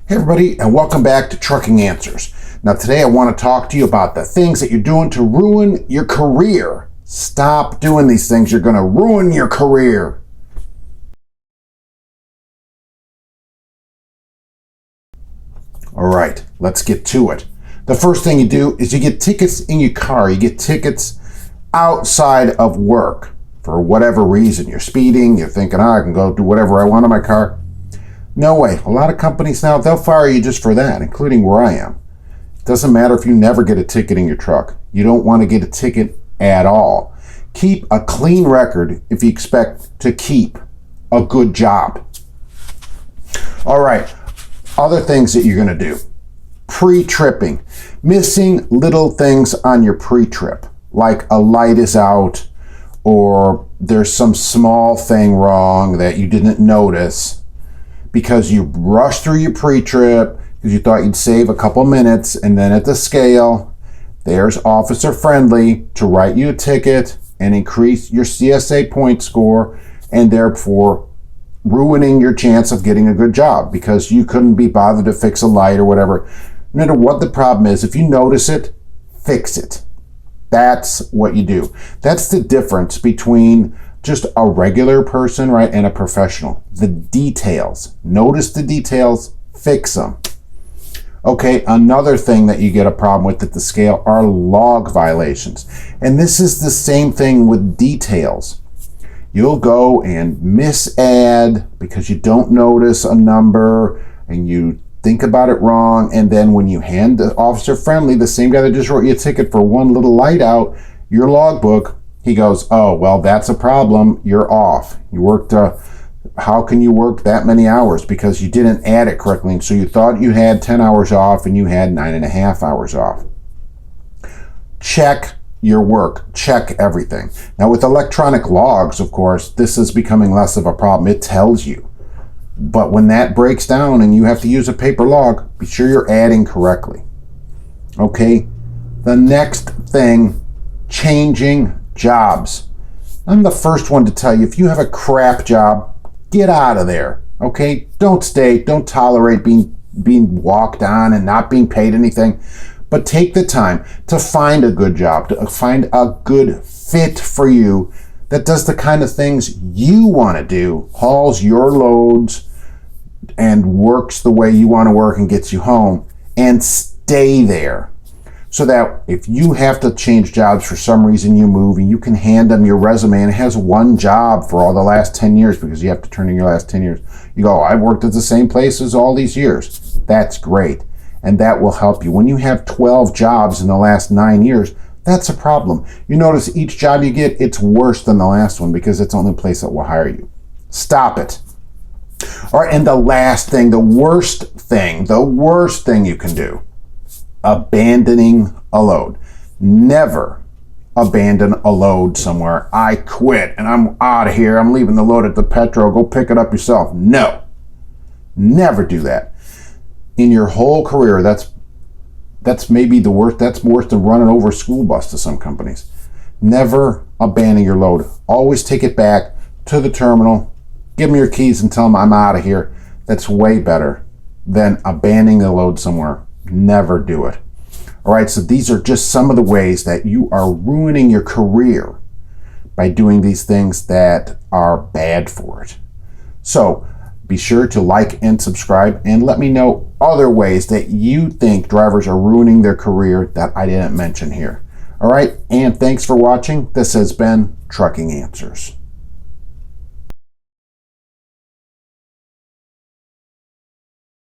Hey everybody, and welcome back to Trucking Answers. Now today I want to talk to you about the things that you're doing to ruin your career. Stop doing these things. You're going to ruin your career. All right, let's get to it. The first thing you do is you get tickets in your car. You get tickets outside of work for whatever reason. You're speeding, you're thinking, I can go do whatever I want in my car. No way. A lot of companies now, they'll fire you just for that, including where I am. It doesn't matter if you never get a ticket in your truck. You don't want to get a ticket at all. Keep a clean record if you expect to keep a good job. All right. Other things that you're going to do. Pre-tripping. Missing little things on your pre-trip, like a light is out or there's some small thing wrong that you didn't notice because you rushed through your pre-trip because you thought you'd save a couple minutes, and then at the scale, there's Officer Friendly to write you a ticket and increase your CSA point score, and therefore ruining your chance of getting a good job because you couldn't be bothered to fix a light or whatever. No matter what the problem is, if you notice it, fix it. That's what you do. That's the difference between just a regular person, right, and a professional. The details. Notice the details, fix them. Okay, another thing that you get a problem with at the scale are log violations. And this is the same thing with details. You'll go and misadd because you don't notice a number and you think about it wrong, and then when you hand the Officer Friendly, the same guy that just wrote you a ticket for one little light out, your logbook, he goes, oh, well, that's a problem. You're off. You worked, how can you work that many hours? Because you didn't add it correctly. And so you thought you had 10 hours off and you had 9.5 hours off. Check your work. Check everything. Now with electronic logs, of course, this is becoming less of a problem. It tells you. But when that breaks down and you have to use a paper log, be sure you're adding correctly. Okay? The next thing, changing jobs. I'm the first one to tell you, if you have a crap job, get out of there. Okay? Don't stay. Don't tolerate being walked on and not being paid anything. But take the time to find a good job, to find a good fit for you that does the kind of things you want to do, hauls your loads, and works the way you want to work and gets you home, and stay there. So that if you have to change jobs for some reason, you move and you can hand them your resume and it has one job for all the last 10 years because you have to turn in your last 10 years. You go, I've worked at the same places all these years. That's great. And that will help you. When you have 12 jobs in the last 9 years, that's a problem. You notice each job you get, it's worse than the last one because it's the only place that will hire you. Stop it. All right, and the last thing, the worst thing you can do, abandoning a load. Never abandon a load somewhere. I quit and I'm out of here. I'm leaving the load at the Petro. Go pick it up yourself. No, never do that. In your whole career, that's maybe the worst. That's worse than running over a school bus to some companies. Never abandon your load. Always take it back to the terminal. Give them your keys and tell them I'm out of here. That's way better than abandoning the load somewhere. Never do it. All right, so these are just some of the ways that you are ruining your career by doing these things that are bad for it. So be sure to like and subscribe and let me know other ways that you think drivers are ruining their career that I didn't mention here. All right, and thanks for watching. This has been Trucking Answers.